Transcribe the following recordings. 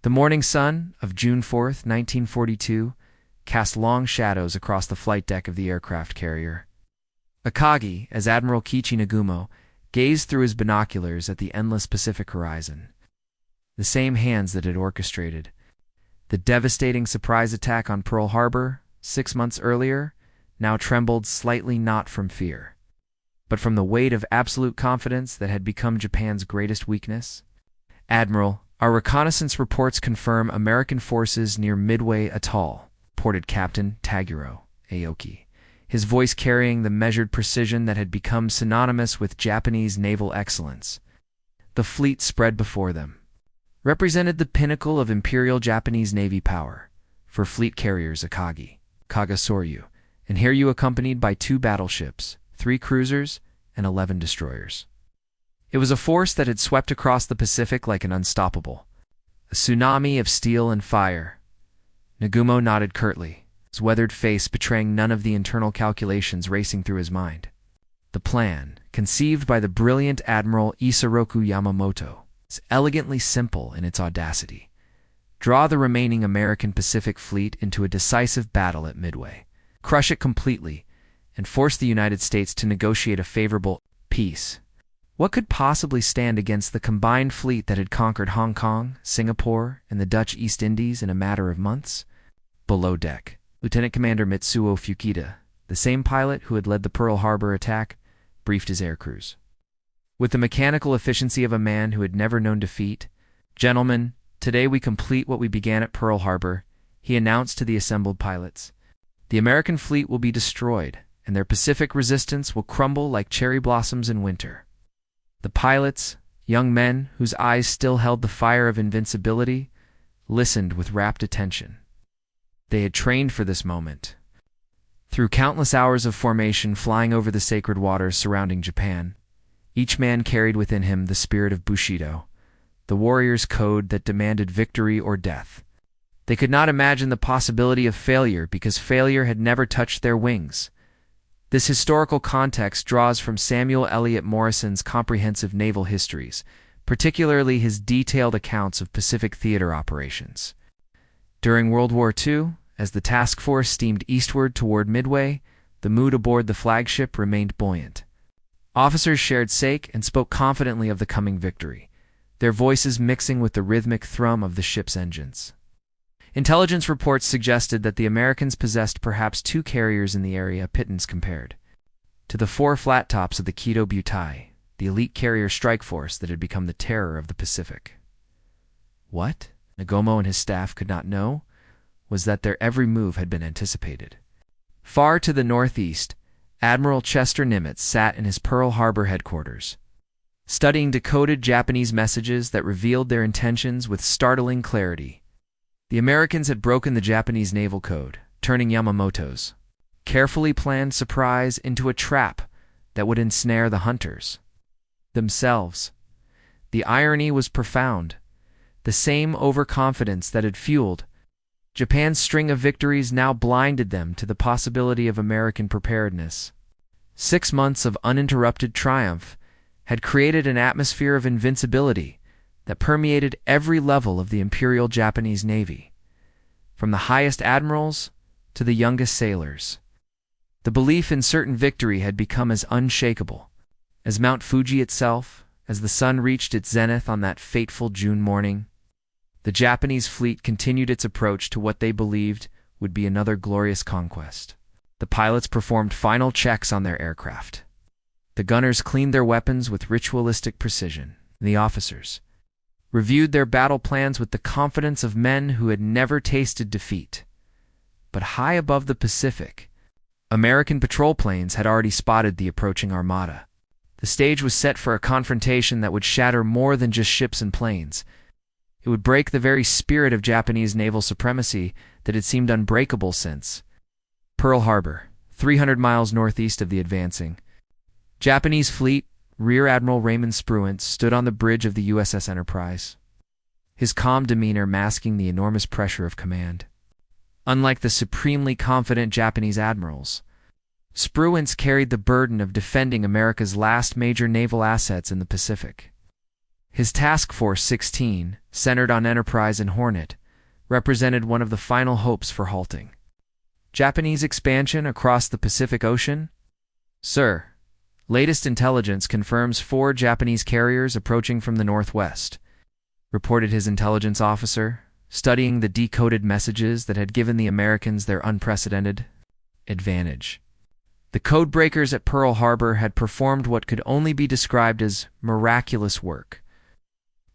The morning sun of June 4th, 1942, cast long shadows across the flight deck of the aircraft carrier. Akagi, as Admiral Kichi Nagumo, gazed through his binoculars at the endless Pacific horizon. The same hands that had orchestrated the devastating surprise attack on Pearl Harbor 6 months earlier now trembled slightly, not from fear, but from the weight of absolute confidence that had become Japan's greatest weakness. "Admiral, our reconnaissance reports confirm American forces near Midway Atoll," reported Captain Taguro Aoki, his voice carrying the measured precision that had become synonymous with Japanese naval excellence. The fleet spread before them represented the pinnacle of Imperial Japanese Navy power, for fleet carriers Akagi, Kagasoryu, and Hiryu, accompanied by 2 battleships, 3 cruisers, and 11 destroyers. It was a force that had swept across the Pacific like an unstoppable, a tsunami of steel and fire. Nagumo nodded curtly, his weathered face betraying none of the internal calculations racing through his mind. The plan, conceived by the brilliant Admiral Isoroku Yamamoto, is elegantly simple in its audacity. Draw the remaining American Pacific Fleet into a decisive battle at Midway, crush it completely, and force the United States to negotiate a favorable peace. What could possibly stand against the combined fleet that had conquered Hong Kong, Singapore, and the Dutch East Indies in a matter of months? Below deck, Lieutenant Commander Mitsuo Fukita, the same pilot who had led the Pearl Harbor attack, briefed his air crews. With the mechanical efficiency of a man who had never known defeat, "Gentlemen, today we complete what we began at Pearl Harbor," he announced to the assembled pilots. "The American fleet will be destroyed, and their Pacific resistance will crumble like cherry blossoms in winter." The pilots, young men whose eyes still held the fire of invincibility, listened with rapt attention. They had trained for this moment. Through countless hours of formation flying over the sacred waters surrounding Japan, each man carried within him the spirit of Bushido, the warrior's code that demanded victory or death. They could not imagine the possibility of failure because failure had never touched their wings. This historical context draws from Samuel Eliot Morrison's comprehensive naval histories, particularly his detailed accounts of Pacific theater operations. During World War II, as the task force steamed eastward toward Midway, the mood aboard the flagship remained buoyant. Officers shared sake and spoke confidently of the coming victory, their voices mixing with the rhythmic thrum of the ship's engines. Intelligence reports suggested that the Americans possessed perhaps 2 carriers in the area, pittance compared to the 4 flat tops of the Kido Butai, the elite carrier strike force that had become the terror of the Pacific. What Nagumo and his staff could not know was that their every move had been anticipated. Far to the northeast, Admiral Chester Nimitz sat in his Pearl Harbor headquarters, studying decoded Japanese messages that revealed their intentions with startling clarity. The Americans had broken the Japanese naval code, turning Yamamoto's carefully planned surprise into a trap that would ensnare the hunters themselves. The irony was profound. The same overconfidence that had fueled Japan's string of victories now blinded them to the possibility of American preparedness. 6 months of uninterrupted triumph had created an atmosphere of invincibility that permeated every level of the Imperial Japanese Navy, from the highest admirals to the youngest sailors. The belief in certain victory had become as unshakable as Mount Fuji itself. As the sun reached its zenith on that fateful June morning, the Japanese fleet continued its approach to what they believed would be another glorious conquest. The pilots performed final checks on their aircraft. The gunners cleaned their weapons with ritualistic precision, and the officers reviewed their battle plans with the confidence of men who had never tasted defeat. But high above the Pacific, American patrol planes had already spotted the approaching armada. The stage was set for a confrontation that would shatter more than just ships and planes. It would break the very spirit of Japanese naval supremacy that had seemed unbreakable since Pearl Harbor, 300 miles northeast of the advancing Japanese fleet. Rear Admiral Raymond Spruance stood on the bridge of the USS Enterprise, his calm demeanor masking the enormous pressure of command. Unlike the supremely confident Japanese admirals, Spruance carried the burden of defending America's last major naval assets in the Pacific. His Task Force 16, centered on Enterprise and Hornet, represented one of the final hopes for halting Japanese expansion across the Pacific Ocean. Sir, latest intelligence confirms 4 Japanese carriers approaching from the northwest, reported his intelligence officer, studying the decoded messages that had given the Americans their unprecedented advantage. The codebreakers at Pearl Harbor had performed what could only be described as miraculous work,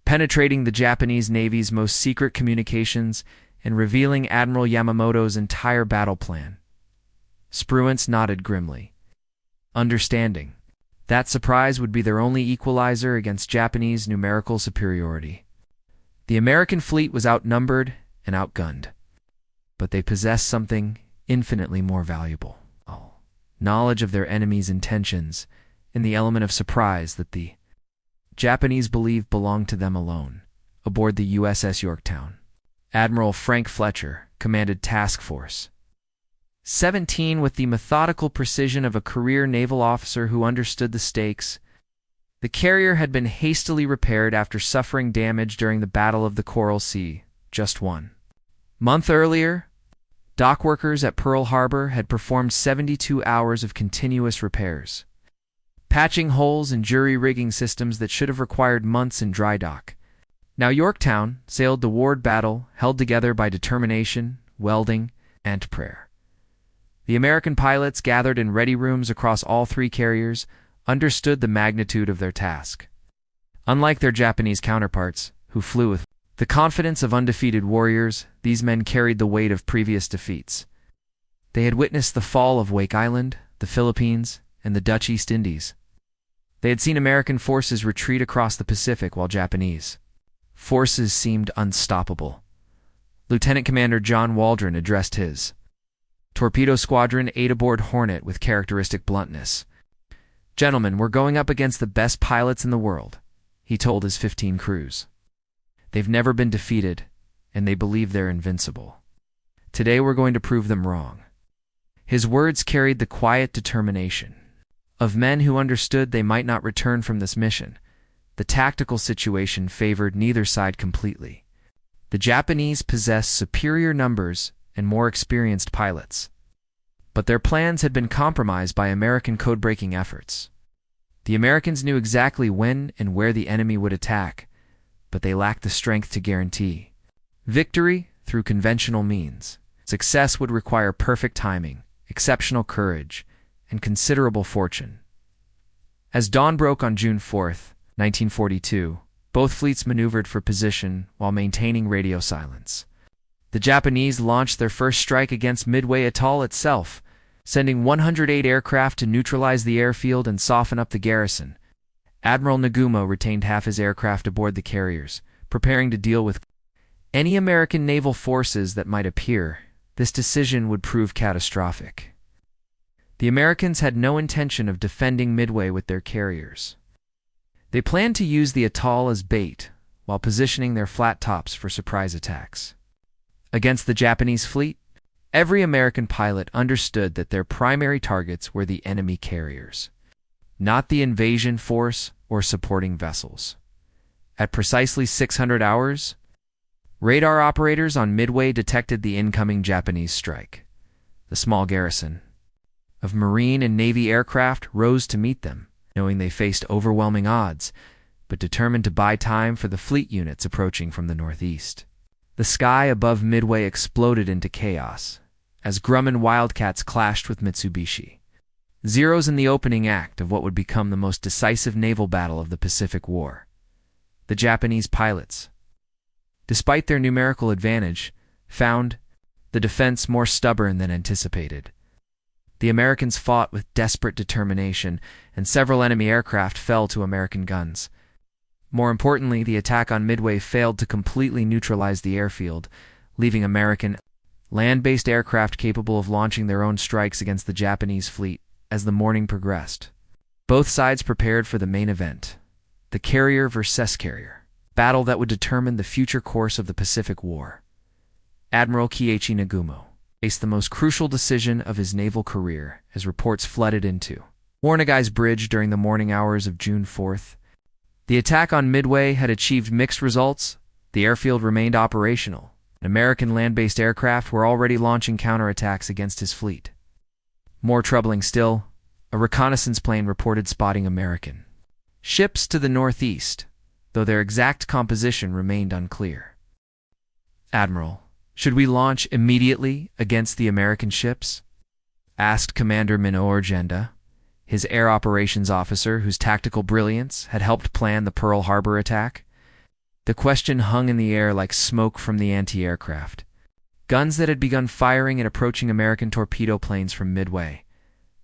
penetrating the Japanese Navy's most secret communications and revealing Admiral Yamamoto's entire battle plan. Spruance nodded grimly, understanding that surprise would be their only equalizer against Japanese numerical superiority. The American fleet was outnumbered and outgunned, but they possessed something infinitely more valuable: knowledge of their enemy's intentions and the element of surprise that the Japanese believed belonged to them alone. Aboard the USS Yorktown, Admiral Frank Fletcher commanded Task Force 17 with the methodical precision of a career naval officer who understood the stakes. The carrier had been hastily repaired after suffering damage during the Battle of the Coral Sea just 1 month earlier. Dockworkers at Pearl Harbor had performed 72 hours of continuous repairs, patching holes in jury-rigging systems that should have required months in dry dock. Now Yorktown sailed the ward battle, held together by determination, welding, and prayer. The American pilots gathered in ready rooms across all 3 carriers understood the magnitude of their task. Unlike their Japanese counterparts, who flew with the confidence of undefeated warriors, these men carried the weight of previous defeats. They had witnessed the fall of Wake Island, the Philippines, and the Dutch East Indies. They had seen American forces retreat across the Pacific while Japanese forces seemed unstoppable. Lieutenant Commander John Waldron addressed his torpedo squadron 8 aboard Hornet with characteristic bluntness. "Gentlemen, we're going up against the best pilots in the world," he told his 15 crews. "They've never been defeated, and they believe they're invincible. Today we're going to prove them wrong." His words carried the quiet determination of men who understood they might not return from this mission. The tactical situation favored neither side completely. The Japanese possessed superior numbers and more experienced pilots, but their plans had been compromised by American code-breaking efforts. The Americans knew exactly when and where the enemy would attack, but they lacked the strength to guarantee victory through conventional means. Success would require perfect timing, exceptional courage, and considerable fortune. As dawn broke on June 4th, 1942, both fleets maneuvered for position while maintaining radio silence. The Japanese launched their first strike against Midway Atoll itself, sending 108 aircraft to neutralize the airfield and soften up the garrison. Admiral Nagumo retained half his aircraft aboard the carriers, preparing to deal with any American naval forces that might appear. This decision would prove catastrophic. The Americans had no intention of defending Midway with their carriers. They planned to use the atoll as bait while positioning their flat tops for surprise attacks. Against the Japanese fleet, every American pilot understood that their primary targets were the enemy carriers, not the invasion force or supporting vessels. At precisely 600 hours, radar operators on Midway detected the incoming Japanese strike. The small garrison of Marine and Navy aircraft rose to meet them, knowing they faced overwhelming odds, but determined to buy time for the fleet units approaching from the northeast. The sky above Midway exploded into chaos as Grumman Wildcats clashed with Mitsubishi Zeros in the opening act of what would become the most decisive naval battle of the Pacific War. The Japanese pilots, despite their numerical advantage, found the defense more stubborn than anticipated. The Americans fought with desperate determination, and several enemy aircraft fell to American guns. More importantly, the attack on Midway failed to completely neutralize the airfield, leaving American land-based aircraft capable of launching their own strikes against the Japanese fleet. As the morning progressed, both sides prepared for the main event, the carrier versus carrier battle that would determine the future course of the Pacific War. Admiral Keiichi Nagumo faced the most crucial decision of his naval career as reports flooded into Warnagai's Bridge during the morning hours of June 4th. The attack on Midway had achieved mixed results. The airfield remained operational. American land-based aircraft were already launching counterattacks against his fleet. More troubling still, a reconnaissance plane reported spotting American ships to the northeast, though their exact composition remained unclear. "Admiral, should we launch immediately against the American ships?" asked Commander Minor, his air operations officer whose tactical brilliance had helped plan the Pearl Harbor attack. The question hung in the air like smoke from the anti-aircraft guns that had begun firing at approaching American torpedo planes from Midway.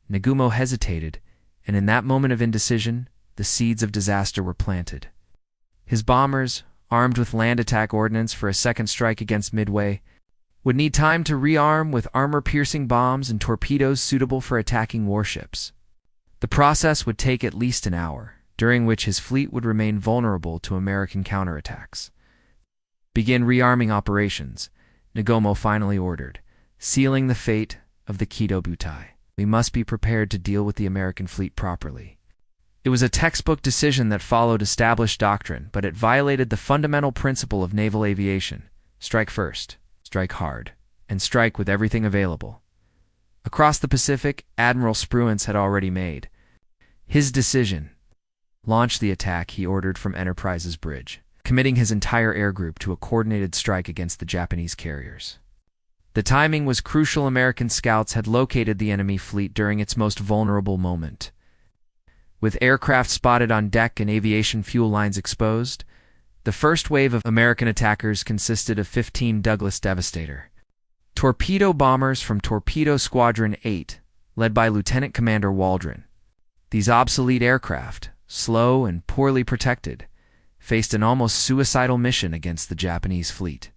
Nagumo hesitated, and in that moment of indecision, the seeds of disaster were planted. His bombers, armed with land attack ordnance for a second strike against Midway, would need time to rearm with armor-piercing bombs and torpedoes suitable for attacking warships. The process would take at least an hour, during which his fleet would remain vulnerable to American counterattacks. "Begin rearming operations," Nagumo finally ordered, sealing the fate of the Kido Butai. "We must be prepared to deal with the American fleet properly." It was a textbook decision that followed established doctrine, but it violated the fundamental principle of naval aviation: strike first, strike hard, and strike with everything available. Across the Pacific, Admiral Spruance had already made his decision. Launch the attack, he ordered from Enterprise's bridge, committing his entire air group to a coordinated strike against the Japanese carriers. The timing was crucial. American scouts had located the enemy fleet during its most vulnerable moment. With aircraft spotted on deck and aviation fuel lines exposed, the first wave of American attackers consisted of 15 Douglas Devastator torpedo bombers from Torpedo Squadron 8, led by Lieutenant Commander Waldron. These obsolete aircraft, slow and poorly protected, faced an almost suicidal mission against the Japanese fleet.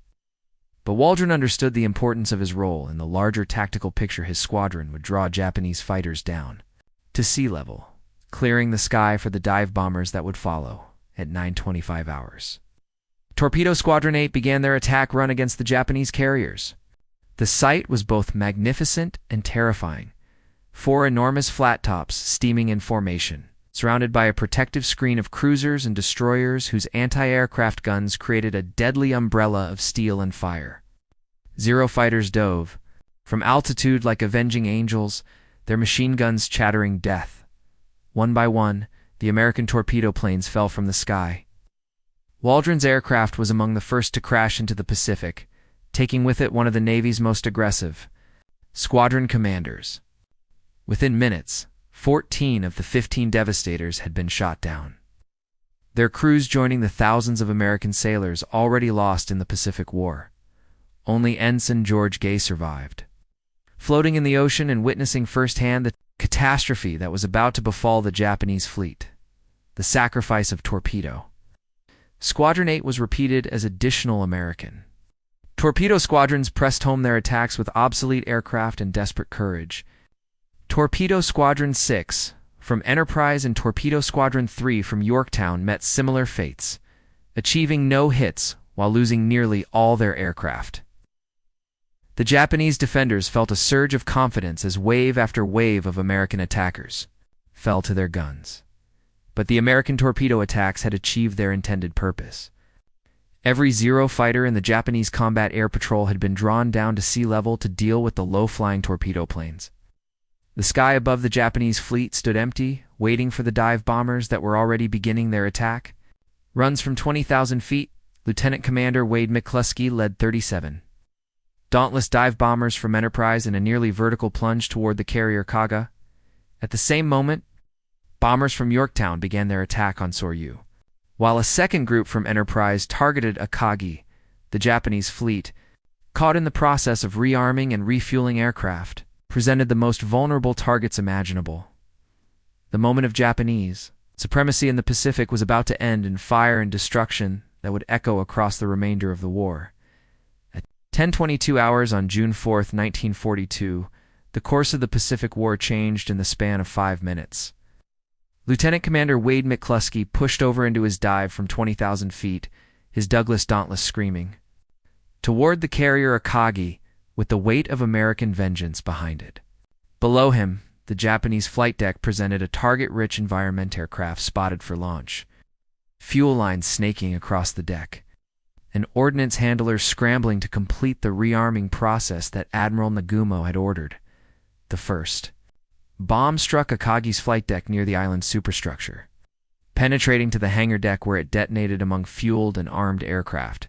But Waldron understood the importance of his role in the larger tactical picture. His squadron would draw Japanese fighters down to sea level, clearing the sky for the dive bombers that would follow at 9:25 hours. Torpedo Squadron 8 began their attack run against the Japanese carriers. The sight was both magnificent and terrifying. 4 enormous flat tops steaming in formation, surrounded by a protective screen of cruisers and destroyers whose anti-aircraft guns created a deadly umbrella of steel and fire. 0 fighters dove from altitude like avenging angels, their machine guns chattering death. One by one, the American torpedo planes fell from the sky. Waldron's aircraft was among the first to crash into the Pacific, taking with it one of the Navy's most aggressive squadron commanders. Within minutes, 14 of the 15 Devastators had been shot down, their crews joining the thousands of American sailors already lost in the Pacific War. Only Ensign George Gay survived, floating in the ocean and witnessing firsthand the catastrophe that was about to befall the Japanese fleet: the sacrifice of Torpedo Squadron 8 was repeated as additional American torpedo squadrons pressed home their attacks with obsolete aircraft and desperate courage. Torpedo Squadron 6 from Enterprise and Torpedo Squadron 3 from Yorktown met similar fates, achieving no hits while losing nearly all their aircraft. The Japanese defenders felt a surge of confidence as wave after wave of American attackers fell to their guns. But the American torpedo attacks had achieved their intended purpose. Every Zero fighter in the Japanese Combat Air Patrol had been drawn down to sea level to deal with the low-flying torpedo planes. The sky above the Japanese fleet stood empty, waiting for the dive bombers that were already beginning their attack. Runs from 20,000 feet, Lieutenant Commander Wade McCluskey led 37 dauntless dive bombers from Enterprise in a nearly vertical plunge toward the carrier Kaga. At the same moment, bombers from Yorktown began their attack on Soryu, while a second group from Enterprise targeted Akagi. The Japanese fleet, caught in the process of rearming and refueling aircraft, presented the most vulnerable targets imaginable. The moment of Japanese supremacy in the Pacific was about to end in fire and destruction that would echo across the remainder of the war. At 10:22 hours on June 4, 1942, the course of the Pacific War changed in the span of 5 minutes. Lieutenant Commander Wade McCluskey pushed over into his dive from 20,000 feet, his Douglas Dauntless screaming, toward the carrier Akagi, with the weight of American vengeance behind it. Below him, the Japanese flight deck presented a target-rich environment aircraft spotted for launch. fuel lines snaking across the deck, and ordnance handlers scrambling to complete the rearming process that Admiral Nagumo had ordered. The first bomb struck Akagi's flight deck near the island's superstructure, penetrating to the hangar deck where it detonated among fueled and armed aircraft.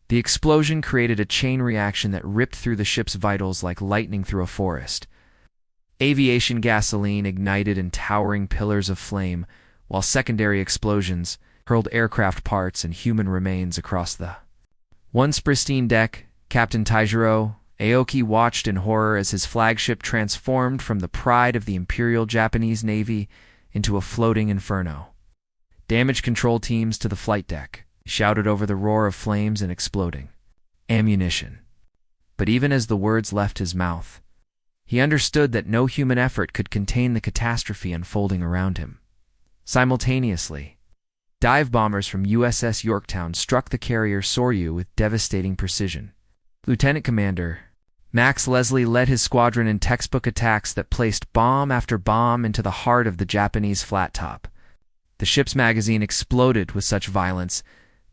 The explosion created a chain reaction that ripped through the ship's vitals like lightning through a forest. Aviation gasoline ignited in towering pillars of flame, while secondary explosions hurled aircraft parts and human remains across the once pristine deck. Captain Taijiro Aoki watched in horror as his flagship transformed from the pride of the Imperial Japanese Navy into a floating inferno. Damage control teams to the flight deck shouted over the roar of flames and exploding ammunition. But even as the words left his mouth, he understood that no human effort could contain the catastrophe unfolding around him. Simultaneously, dive bombers from USS Yorktown struck the carrier Soryu with devastating precision. Lieutenant Commander Max Leslie led his squadron in textbook attacks that placed bomb after bomb into the heart of the Japanese flat top. The ship's magazine exploded with such violence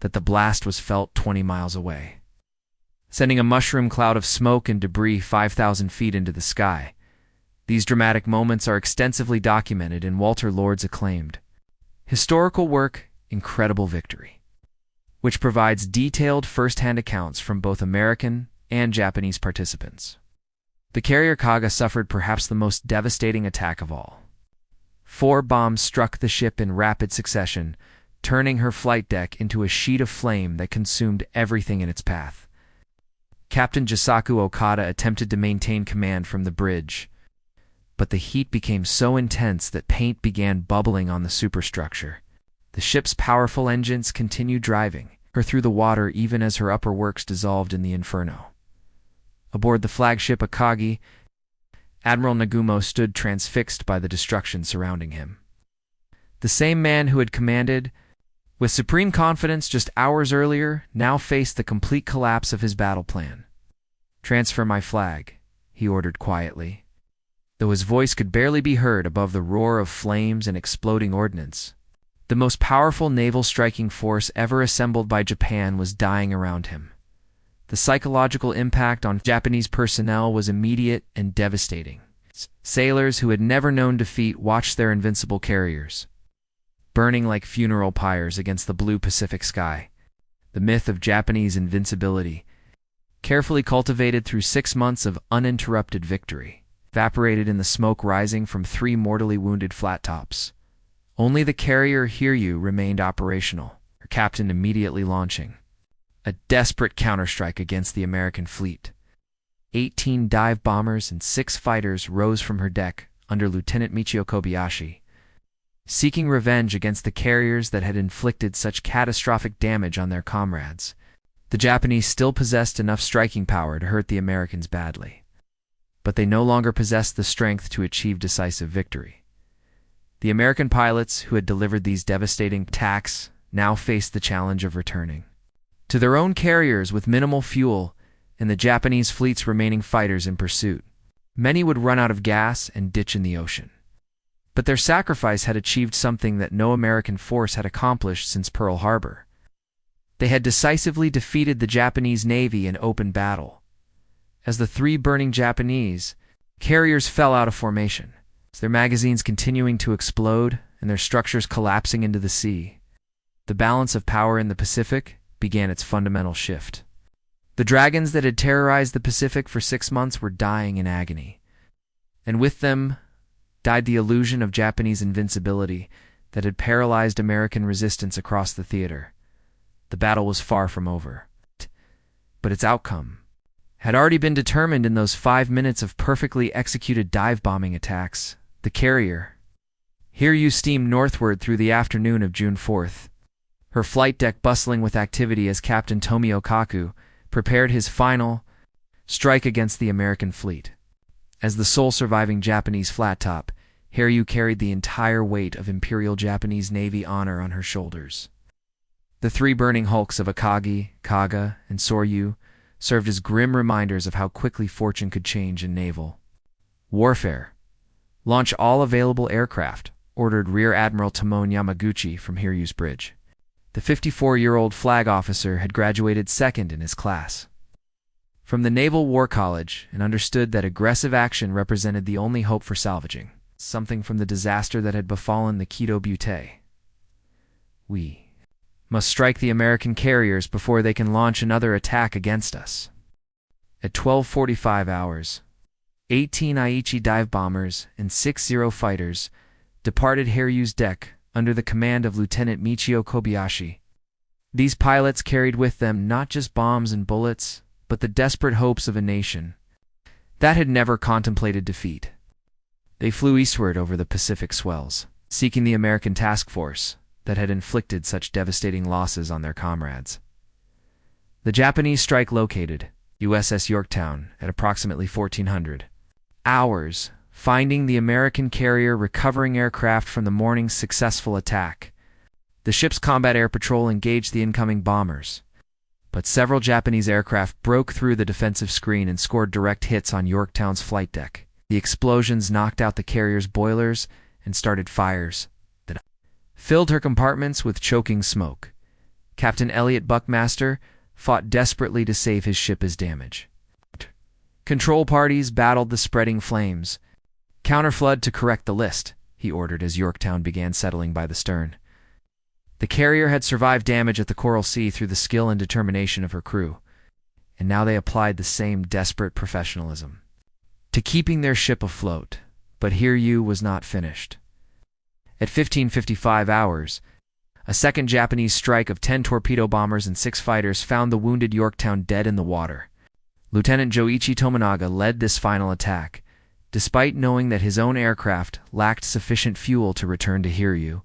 that the blast was felt 20 miles away, sending a mushroom cloud of smoke and debris 5,000 feet into the sky. These dramatic moments are extensively documented in Walter Lord's acclaimed historical work, Incredible Victory, which provides detailed first-hand accounts from both American and Japanese participants. The carrier Kaga suffered perhaps the most devastating attack of all. 4 bombs struck the ship in rapid succession, turning her flight deck into a sheet of flame that consumed everything in its path. Captain Jisaku Okada attempted to maintain command from the bridge, but the heat became so intense that paint began bubbling on the superstructure. The ship's powerful engines continued driving her through the water even as her upper works dissolved in the inferno. Aboard the flagship Akagi, Admiral Nagumo stood transfixed by the destruction surrounding him. The same man who had commanded with supreme confidence just hours earlier now faced the complete collapse of his battle plan. "Transfer my flag," he ordered quietly, though his voice could barely be heard above the roar of flames and exploding ordnance. The most powerful naval striking force ever assembled by Japan was dying around him. The psychological impact on Japanese personnel was immediate and devastating. Sailors who had never known defeat watched their invincible carriers burning like funeral pyres against the blue Pacific sky. The myth of Japanese invincibility, carefully cultivated through 6 months of uninterrupted victory, evaporated in the smoke rising from 3 mortally wounded flat tops. Only the carrier Hiryu remained operational, her captain immediately launching a desperate counterstrike against the American fleet. 18 dive bombers and 6 fighters rose from her deck under Lieutenant Michio Kobayashi, seeking revenge against the carriers that had inflicted such catastrophic damage on their comrades. The Japanese still possessed enough striking power to hurt the Americans badly, but they no longer possessed the strength to achieve decisive victory. The American pilots who had delivered these devastating attacks now faced the challenge of returning to their own carriers with minimal fuel and the Japanese fleet's remaining fighters in pursuit. Many would run out of gas and ditch in the ocean. But their sacrifice had achieved something that no American force had accomplished since Pearl Harbor. They had decisively defeated the Japanese Navy in open battle. As the 3 burning Japanese carriers fell out of formation, their magazines continuing to explode and their structures collapsing into the sea, the balance of power in the Pacific began its fundamental shift. The dragons that had terrorized the Pacific for 6 months were dying in agony, and with them died the illusion of Japanese invincibility that had paralyzed American resistance across the theater. The battle was far from over, but its outcome had already been determined in those 5 minutes of perfectly executed dive-bombing attacks. The carrier Hiryu steamed northward through the afternoon of June 4th, her flight deck bustling with activity as Captain Tomio Kaku prepared his final strike against the American fleet. As the sole surviving Japanese flat top, Hiryu carried the entire weight of Imperial Japanese Navy honor on her shoulders. The 3 burning hulks of Akagi, Kaga, and Soryu served as grim reminders of how quickly fortune could change in naval warfare. "Launch all available aircraft," ordered Rear Admiral Tamon Yamaguchi from Hiryu's bridge. The 54-year-old flag officer had graduated second in his class from the Naval War College and understood that aggressive action represented the only hope for salvaging something from the disaster that had befallen the Kido Butai. We must strike the American carriers before they can launch another attack against us. At 12:45 hours, 18 Aichi dive bombers and 6 Zero fighters departed Hiryu's deck under the command of Lieutenant Michio Kobayashi. These pilots carried with them not just bombs and bullets, but the desperate hopes of a nation that had never contemplated defeat. They flew eastward over the Pacific swells, seeking the American task force that had inflicted such devastating losses on their comrades. The Japanese strike located USS Yorktown at approximately 1400 hours, finding the American carrier recovering aircraft from the morning's successful attack. The ship's combat air patrol engaged the incoming bombers, but several Japanese aircraft broke through the defensive screen and scored direct hits on Yorktown's flight deck. The explosions knocked out the carrier's boilers and started fires that filled her compartments with choking smoke. Captain Elliot Buckmaster fought desperately to save his ship as damaged. Control parties battled the spreading flames. "Counterflood to correct the list," he ordered as Yorktown began settling by the stern. The carrier had survived damage at the Coral Sea through the skill and determination of her crew, and now they applied the same desperate professionalism to keeping their ship afloat. But Hiryu was not finished. At 15:55 hours, a second Japanese strike of 10 torpedo bombers and 6 fighters found the wounded Yorktown dead in the water. Lieutenant Joichi Tominaga led this final attack, despite knowing that his own aircraft lacked sufficient fuel to return to Hiryu.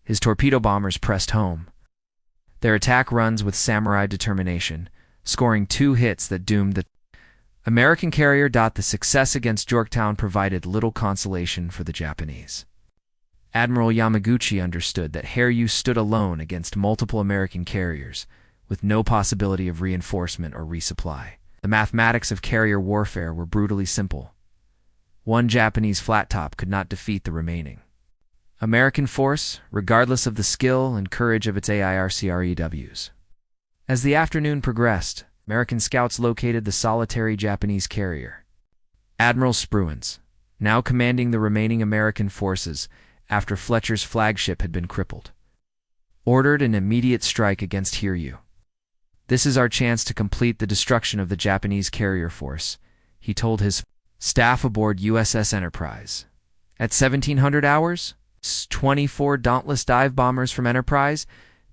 His torpedo bombers pressed home their attack runs with samurai determination, scoring 2 hits that doomed the American carrier. The success against Yorktown provided little consolation for the Japanese. Admiral Yamaguchi understood that Hiryu stood alone against multiple American carriers, with no possibility of reinforcement or resupply. The mathematics of carrier warfare were brutally simple. One Japanese flat top could not defeat the remaining American force, regardless of the skill and courage of its AIRCREWs. As the afternoon progressed, American scouts located the solitary Japanese carrier. Admiral Spruance, now commanding the remaining American forces after Fletcher's flagship had been crippled, ordered an immediate strike against Hiryu. "This is our chance to complete the destruction of the Japanese carrier force," he told his staff aboard USS Enterprise. At 1700 hours, 24 dauntless dive bombers from Enterprise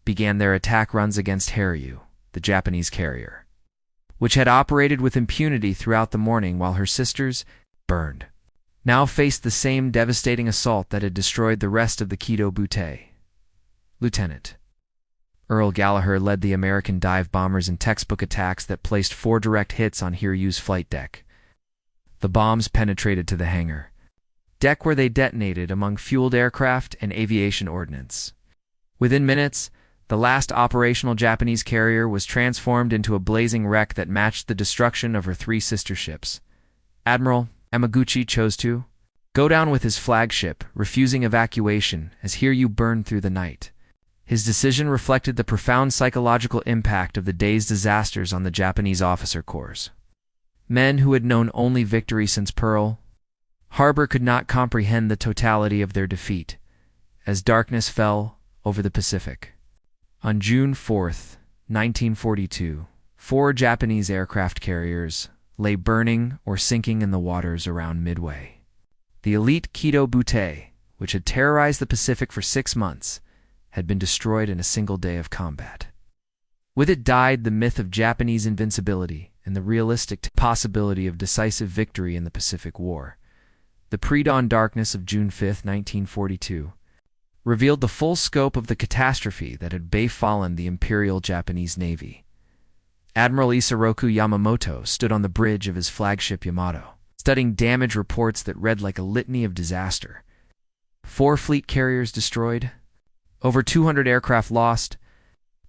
began their attack runs against Hiryu, the Japanese carrier, which had operated with impunity throughout the morning while her sisters, burned, now faced the same devastating assault that had destroyed the rest of the Kido Butai. Lieutenant Earl Gallagher led the American dive bombers in textbook attacks that placed 4 direct hits on Hiryu's flight deck. The bombs penetrated to the hangar deck where they detonated among fueled aircraft and aviation ordnance. Within minutes, the last operational Japanese carrier was transformed into a blazing wreck that matched the destruction of her 3 sister ships. Admiral Yamaguchi chose to go down with his flagship, refusing evacuation as Hiryu burned through the night. His decision reflected the profound psychological impact of the day's disasters on the Japanese officer corps. Men who had known only victory since Pearl Harbor could not comprehend the totality of their defeat as darkness fell over the Pacific. On June 4th, 1942, 4 Japanese aircraft carriers lay burning or sinking in the waters around Midway. The elite Kido Butai, which had terrorized the Pacific for 6 months, had been destroyed in a single day of combat. With it died the myth of Japanese invincibility and the realistic possibility of decisive victory in the Pacific War. The pre-dawn darkness of June 5, 1942, revealed the full scope of the catastrophe that had befallen the Imperial Japanese Navy. Admiral Isoroku Yamamoto stood on the bridge of his flagship Yamato, studying damage reports that read like a litany of disaster. 4 fleet carriers destroyed, over 200 aircraft lost,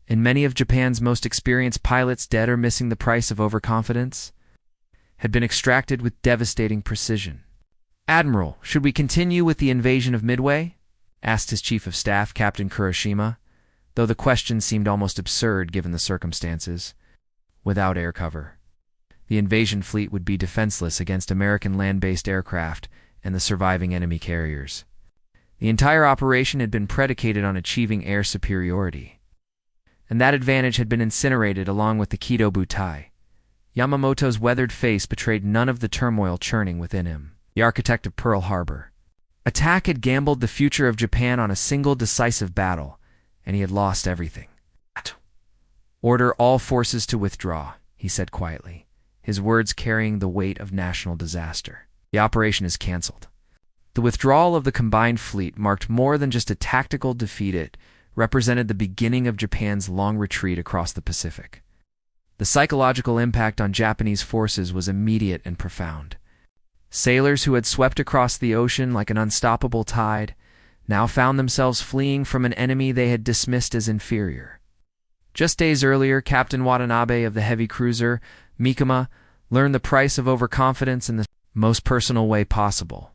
and many of Japan's most experienced pilots dead or missing. The price of overconfidence had been extracted with devastating precision. "Admiral, should we continue with the invasion of Midway?" asked his chief of staff, Captain Kurashima. though the question seemed almost absurd given the circumstances. Without air cover, the invasion fleet would be defenseless against American land-based aircraft and the surviving enemy carriers. The entire operation had been predicated on achieving air superiority, and that advantage had been incinerated along with the Kido Butai. Yamamoto's weathered face betrayed none of the turmoil churning within him. The architect of Pearl Harbor. Attack had gambled the future of Japan on a single decisive battle, and he had lost everything. "Order all forces to withdraw," he said quietly, his words carrying the weight of national disaster. "The operation is cancelled." The withdrawal of the combined fleet marked more than just a tactical defeat. It represented the beginning of Japan's long retreat across the Pacific. The psychological impact on Japanese forces was immediate and profound. Sailors who had swept across the ocean like an unstoppable tide now found themselves fleeing from an enemy they had dismissed as inferior. Just days earlier, Captain Watanabe of the heavy cruiser Mikuma learned the price of overconfidence in the most personal way possible.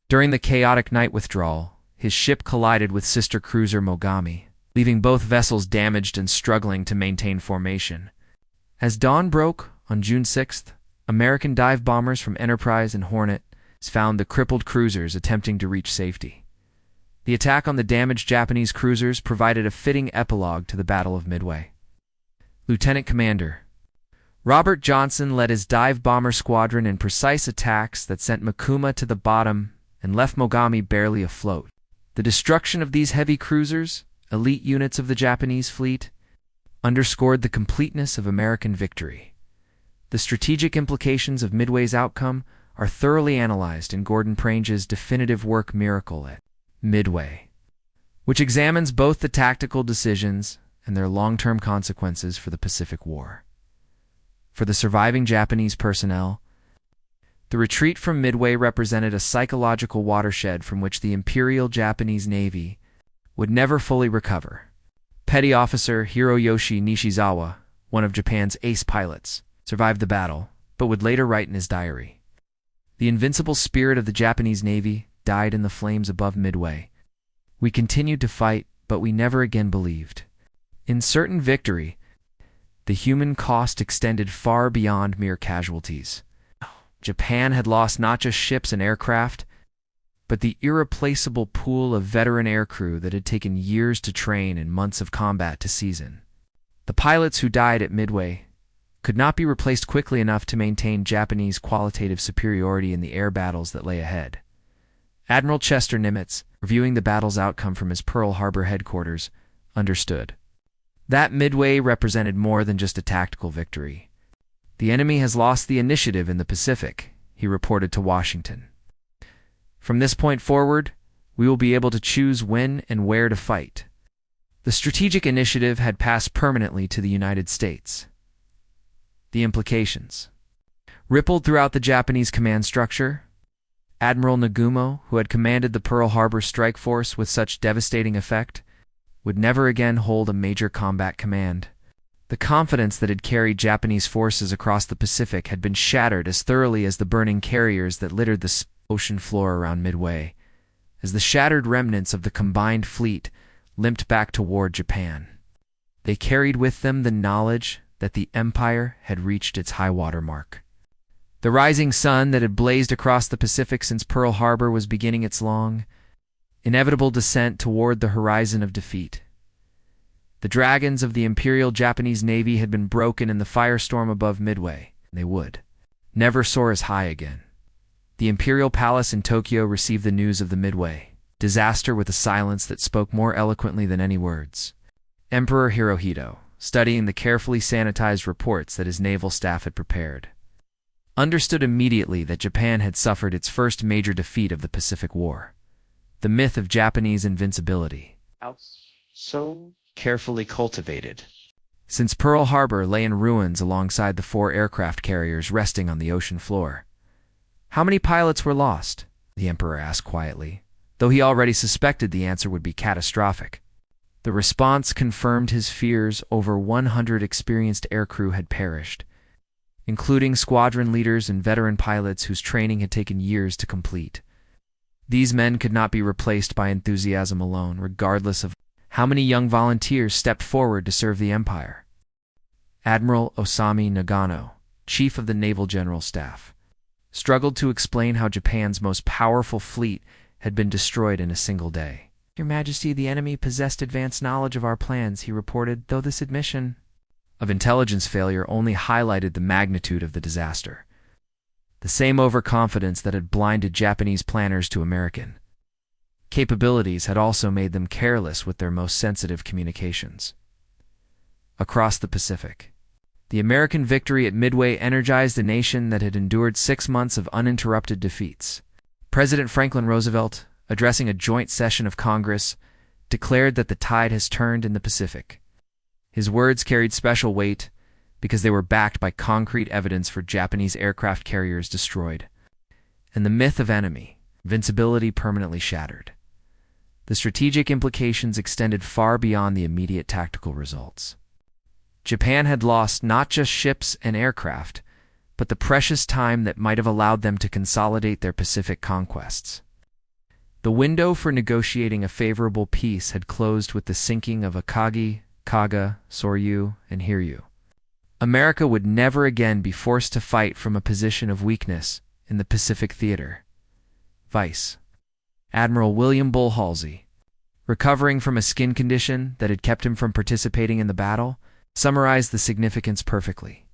During the chaotic night withdrawal, his ship collided with sister cruiser Mogami, leaving both vessels damaged and struggling to maintain formation. As dawn broke on June 6th, American dive bombers from Enterprise and Hornet found the crippled cruisers attempting to reach safety. The attack on the damaged Japanese cruisers provided a fitting epilogue to the Battle of Midway. Lieutenant Commander Robert Johnson led his dive bomber squadron in precise attacks that sent Mikuma to the bottom and left Mogami barely afloat. The destruction of these heavy cruisers, elite units of the Japanese fleet, underscored the completeness of American victory. The strategic implications of Midway's outcome are thoroughly analyzed in Gordon Prange's definitive work Miracle at Midway, which examines both the tactical decisions and their long-term consequences for the Pacific War. For the surviving Japanese personnel, the retreat from Midway represented a psychological watershed from which the Imperial Japanese Navy would never fully recover. Petty Officer Hiroyoshi Nishizawa, one of Japan's ace pilots, survived the battle, but would later write in his diary, "The invincible spirit of the Japanese Navy died in the flames above Midway. We continued to fight, but we never again believed in certain victory. The human cost extended far beyond mere casualties. Japan had lost not just ships and aircraft, but the irreplaceable pool of veteran aircrew that had taken years to train and months of combat to season. The pilots who died at Midway could not be replaced quickly enough to maintain Japanese qualitative superiority in the air battles that lay ahead." Admiral Chester Nimitz, reviewing the battle's outcome from his Pearl Harbor headquarters, understood that Midway represented more than just a tactical victory. "The enemy has lost the initiative in the Pacific," he reported to Washington. "From this point forward, we will be able to choose when and where to fight." The strategic initiative had passed permanently to the United States. The implications rippled throughout the Japanese command structure. Admiral Nagumo, who had commanded the Pearl Harbor strike force with such devastating effect, would never again hold a major combat command. The confidence that had carried Japanese forces across the Pacific had been shattered as thoroughly as the burning carriers that littered the ocean floor around Midway, as the shattered remnants of the combined fleet limped back toward Japan. They carried with them the knowledge that the Empire had reached its high-water mark. The rising sun that had blazed across the Pacific since Pearl Harbor was beginning its long, inevitable descent toward the horizon of defeat. The dragons of the Imperial Japanese Navy had been broken in the firestorm above Midway. They would never soar as high again. The Imperial Palace in Tokyo received the news of the Midway disaster with a silence that spoke more eloquently than any words. Emperor Hirohito, studying the carefully sanitized reports that his naval staff had prepared, understood immediately that Japan had suffered its first major defeat of the Pacific War. The myth of Japanese invincibility, so carefully cultivated since Pearl Harbor, lay in ruins alongside the 4 aircraft carriers resting on the ocean floor. "How many pilots were lost?" the Emperor asked quietly, though he already suspected the answer would be catastrophic. The response confirmed his fears. Over 100 experienced aircrew had perished, including squadron leaders and veteran pilots whose training had taken years to complete. These men could not be replaced by enthusiasm alone, regardless of How many young volunteers stepped forward to serve the empire? Admiral Osami Nagano, chief of the Naval General Staff, struggled to explain how Japan's most powerful fleet had been destroyed in a single day. Your Majesty, the enemy possessed advanced knowledge of our plans, he reported, though this admission of intelligence failure only highlighted the magnitude of the disaster. The same overconfidence that had blinded Japanese planners to American capabilities had also made them careless with their most sensitive communications. Across the Pacific, the American victory at Midway energized a nation that had endured 6 months of uninterrupted defeats. President Franklin Roosevelt, addressing a joint session of Congress, declared that the tide has turned in the Pacific. His words carried special weight because they were backed by concrete evidence for Japanese aircraft carriers destroyed, and the myth of enemy invincibility permanently shattered. The strategic implications extended far beyond the immediate tactical results. Japan had lost not just ships and aircraft, but the precious time that might have allowed them to consolidate their Pacific conquests. The window for negotiating a favorable peace had closed with the sinking of Akagi, Kaga, Soryu, and Hiryu. America would never again be forced to fight from a position of weakness in the Pacific theater. Vice Admiral William Bull Halsey, recovering from a skin condition that had kept him from participating in the battle, summarized the significance perfectly.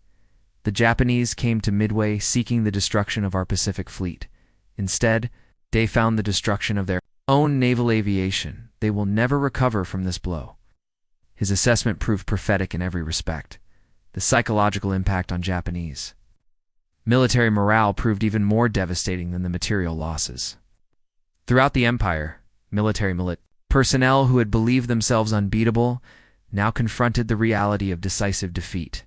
The Japanese came to Midway seeking the destruction of our Pacific fleet. Instead, they found the destruction of their own naval aviation. They will never recover from this blow. His assessment proved prophetic in every respect. The psychological impact on Japanese military morale proved even more devastating than the material losses. Throughout the empire, military personnel who had believed themselves unbeatable now confronted the reality of decisive defeat.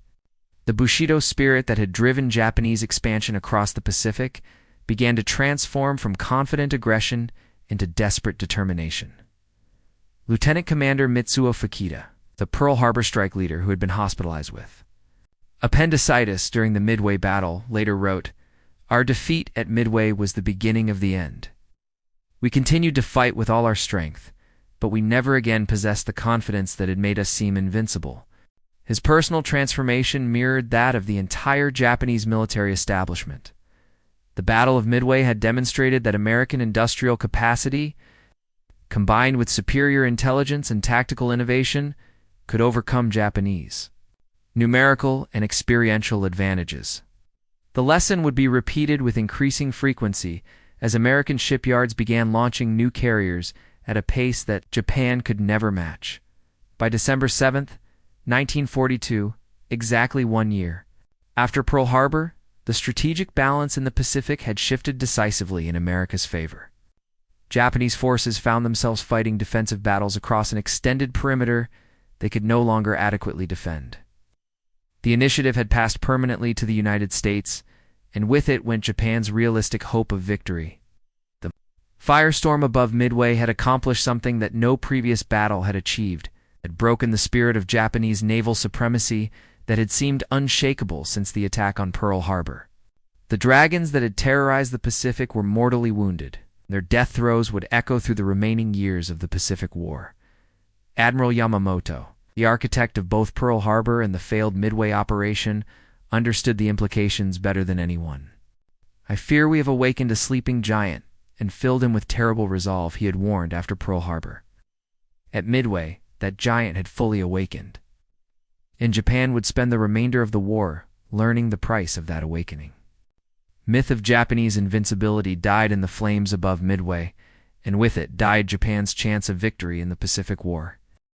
The Bushido spirit that had driven Japanese expansion across the Pacific began to transform from confident aggression into desperate determination. Lieutenant Commander Mitsuo Fuchida, the Pearl Harbor strike leader who had been hospitalized with appendicitis during the Midway battle, later wrote, "Our defeat at Midway was the beginning of the end. We continued to fight with all our strength, but we never again possessed the confidence that had made us seem invincible." His personal transformation mirrored that of the entire Japanese military establishment. The Battle of Midway had demonstrated that American industrial capacity, combined with superior intelligence and tactical innovation, could overcome Japanese numerical and experiential advantages. The lesson would be repeated with increasing frequency as American shipyards began launching new carriers at a pace that Japan could never match. By December 7th, 1942, exactly 1 year after Pearl Harbor, the strategic balance in the Pacific had shifted decisively in America's favor. Japanese forces found themselves fighting defensive battles across an extended perimeter they could no longer adequately defend. The initiative had passed permanently to the United States, and with it went Japan's realistic hope of victory. The firestorm above Midway had accomplished something that no previous battle had achieved. It had broken the spirit of Japanese naval supremacy that had seemed unshakable since the attack on Pearl Harbor. The dragons that had terrorized the Pacific were mortally wounded. Their death throes would echo through the remaining years of the Pacific War. Admiral Yamamoto, the architect of both Pearl Harbor and the failed Midway operation, understood the implications better than anyone. "I fear we have awakened a sleeping giant and filled him with terrible resolve," he had warned after Pearl Harbor. At Midway, that giant had fully awakened, and Japan would spend the remainder of the war learning the price of that awakening. Myth of Japanese invincibility died in the flames above Midway, and with it died Japan's chance of victory in the Pacific War.